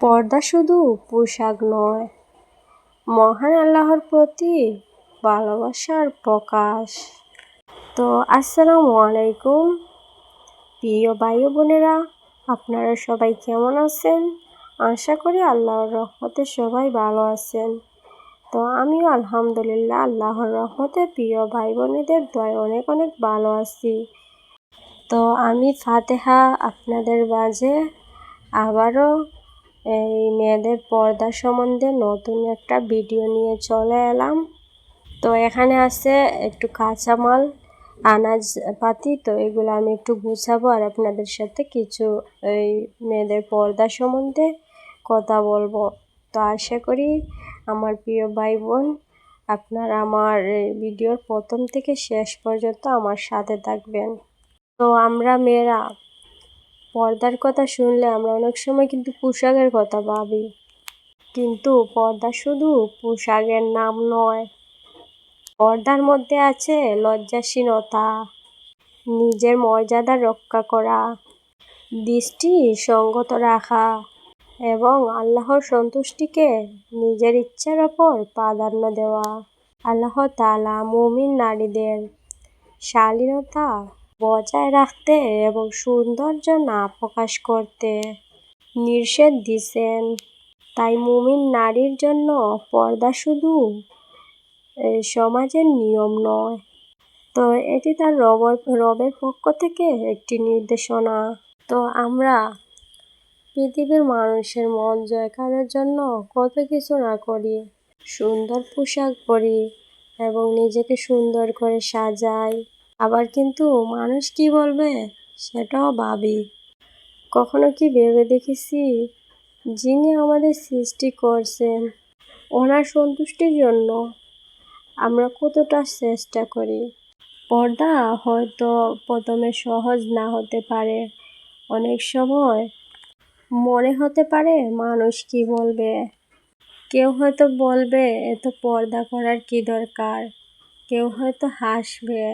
পর্দা শুধু পোশাক নয়, মহান আল্লাহর প্রতি ভালোবাসার প্রকাশ। তো আসসালামু আলাইকুম প্রিয় ভাই বোনেরা, আপনারা সবাই কেমন আছেন? আশা করি আল্লাহর রহমতে সবাই ভালো আছেন। তো আমিও আলহামদুলিল্লাহ আল্লাহর রহমতে প্রিয় ভাই বোনেদের দোয়ায় অনেক অনেক ভালো আছি। তো আমি ফাতেহা আপনাদের মাঝে আবারও এই মেয়েদের পর্দা সম্বন্ধে নতুন একটা ভিডিও নিয়ে চলে এলাম। তো এখানে আছে একটু কাঁচামাল, আনাজপাতি। তো এগুলো আমি একটু গুছাবো আর আপনাদের সাথে কিছু এই মেয়েদের পর্দা সম্বন্ধে কথা বলবো। তো আশা করি আমার প্রিয় ভাই বোন আপনারা আমার ভিডিওর প্রথম থেকে শেষ পর্যন্ত আমার সাথে থাকবেন। তো আমরা মেয়েরা পর্দার কথা শুনলে আমরা অনেক সময় কিন্তু পোশাকের কথা ভাবি, কিন্তু পর্দা শুধু পোশাকের নাম নয়। পর্দার মধ্যে আছে লজ্জাশীলতা, নিজের মর্যাদা রক্ষা করা, দৃষ্টি সঙ্গত রাখা এবং আল্লাহর সন্তুষ্টিকে নিজের ইচ্ছার ওপর প্রাধান্য দেওয়া। আল্লাহ তাআলা মুমিন নারীদের শালীনতা বজায় রাখতে এবং সৌন্দর্য না প্রকাশ করতে নিষেধ দিয়েছেন। তাই মুমিন নারীর জন্য পর্দা শুধু সমাজের নিয়ম নয়, তো এটি তার রবের পক্ষ থেকে একটি নির্দেশনা। তো আমরা পৃথিবীর মানুষের মন জয় করার জন্য কত কিছু না করি, সুন্দর পোশাক পরি এবং নিজেকে সুন্দর করে সাজাই, আবার কিন্তু মানুষ কি বলবে সেটাও ভাবি। কখনো কি ভেবে দেখেছি যিনি আমাদের সৃষ্টি করছেন ওনার সন্তুষ্টির জন্য আমরা কতটা চেষ্টা করি? পর্দা হয়তো প্রথমে সহজ না হতে পারে, অনেক সময় মনে হতে পারে মানুষ কি বলবে। কেউ হয়তো বলবে এত পর্দা করার কি দরকার, কেউ হয়তো হাসবে,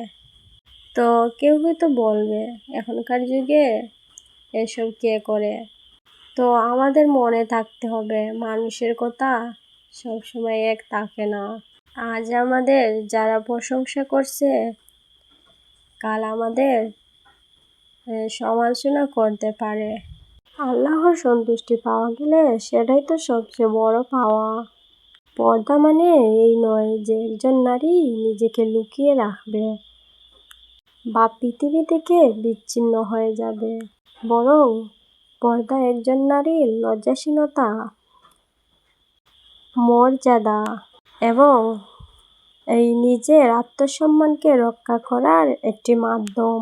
তো কেউ হয়তো বলবে এখনকার যুগে এসব কে করে। তো আমাদের মনে থাকতে হবে মানুষের কথা সবসময় এক থাকে না। আজ আমাদের যারা প্রশংসা করছে কাল আমাদের সমালোচনা করতে পারে। আল্লাহর সন্তুষ্টি পাওয়া গেলে সেটাই তো সবচেয়ে বড় পাওয়া। পর্দা মানে এই নয় যে একজন নারী নিজেকে লুকিয়ে রাখবে বা পৃথিবী থেকে বিচ্ছিন্ন হয়ে যাবে, বরং পর্দা একজন নারীর লজ্জাশীলতা, মর্যাদা এবং এই নিজের আত্মসম্মানকে রক্ষা করার একটি মাধ্যম।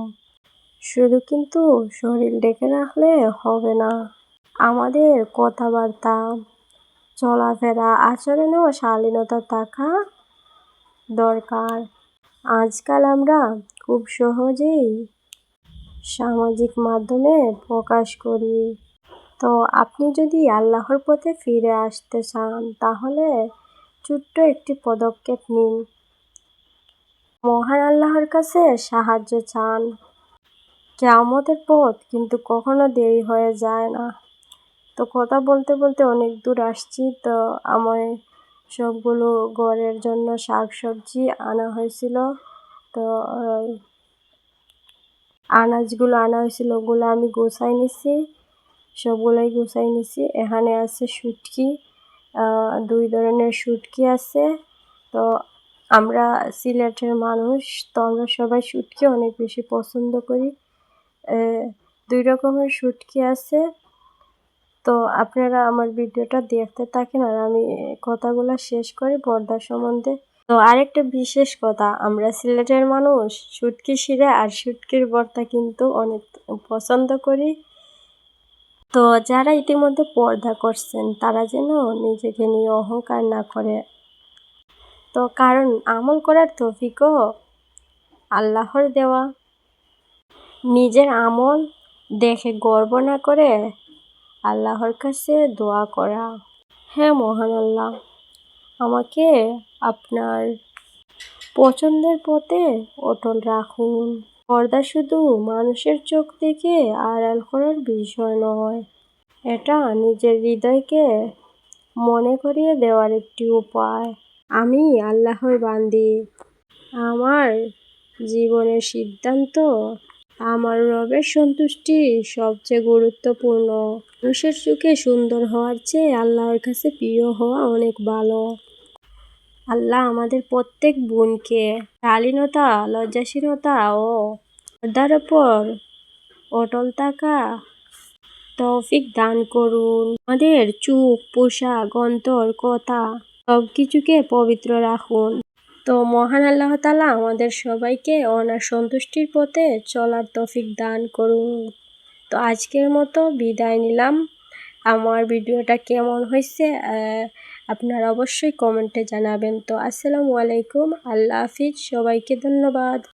শুধু কিন্তু শরীর ঢেকে রাখলে হবে না, আমাদের কথাবার্তা, চলাফেরা, আচরণেও শালীনতা থাকা দরকার। আজকাল আমরা খুব সহজেই সামাজিক মাধ্যমে প্রকাশ করি। তো আপনি যদি আল্লাহর পথে ফিরে আসতে চান তাহলে ছোট্ট একটি পদক্ষেপ নিন, মহান আল্লাহর কাছে সাহায্য চান। কিয়ামতের পথ কিন্তু কখনো দেরি হয়ে যায় না। তো কথা বলতে বলতে অনেক দূর আসছি। তো আমার সবগুলো ঘরের জন্য শাকসবজি আনা হয়েছিল, তো আনাজগুলো আনা হয়েছিল ওগুলো আমি গুছাই নিছি, সবগুলোই গুছাই নিছি। এখানে আছে শুটকি, 2 ধরনের শুটকি আছে। তো আমরা সিলেটের মানুষ, তো আমরা সবাই শুটকি অনেক বেশি পছন্দ করি। 2 রকমের শুটকি আছে। তো আপনারা আমার ভিডিওটা দেখতে থাকেন আর আমি কথাগুলো শেষ করি পর্দা সম্বন্ধে। তো আরেকটা বিশেষ কথা, আমরা সিলেটের মানুষ শুটকি শিরা আর শুটকির ভর্তা কিন্তু অনেক পছন্দ করি। তো যারা ইতিমধ্যে পর্দা করছেন তারা যেন নিজেকে নিয়ে অহংকার না করে, তো কারণ আমল করার তৌফিকও আল্লাহর দেওয়া। নিজের আমল দেখে গর্ব না করে আল্লাহর কাছে দোয়া করা, হ্যাঁ মহান আল্লাহ আমাকে আপনার পছন্দের পথে অটল রাখুন। পর্দা শুধু মানুষের চোখ থেকে আড়াল করার বিষয় নয়, এটা নিজের হৃদয়কে মনে করিয়ে দেওয়ার একটি উপায়। আমি আল্লাহর বান্দি, আমার জীবনের সিদ্ধান্ত, আমার রবের সন্তুষ্টি সবচেয়ে গুরুত্বপূর্ণ। মানুষের চোখে সুন্দর হওয়ার চেয়ে আল্লাহর কাছে প্রিয় হওয়া অনেক ভালো। আল্লাহ আমাদের প্রত্যেক বোনকে শালীনতা, লজ্জাশীলতা ও পর্দার ওপর অটল থাকা তৌফিক দান করুন। আমাদের চোখ, পোশাক, অন্তর, কথা সবকিছুকে পবিত্র রাখুন। তো মহান আল্লাহ তাআলা আমাদের সবাইকে ওনার সন্তুষ্টির পথে চলার তৌফিক দান করুন। তো আজকের মতো বিদায় নিলাম। আমার ভিডিওটা কেমন হয়েছে আপনারা অবশ্যই কমেন্টে জানাবেন। তো আসসালামু আলাইকুম, আল্লাহ হাফিজ, সবাইকে ধন্যবাদ।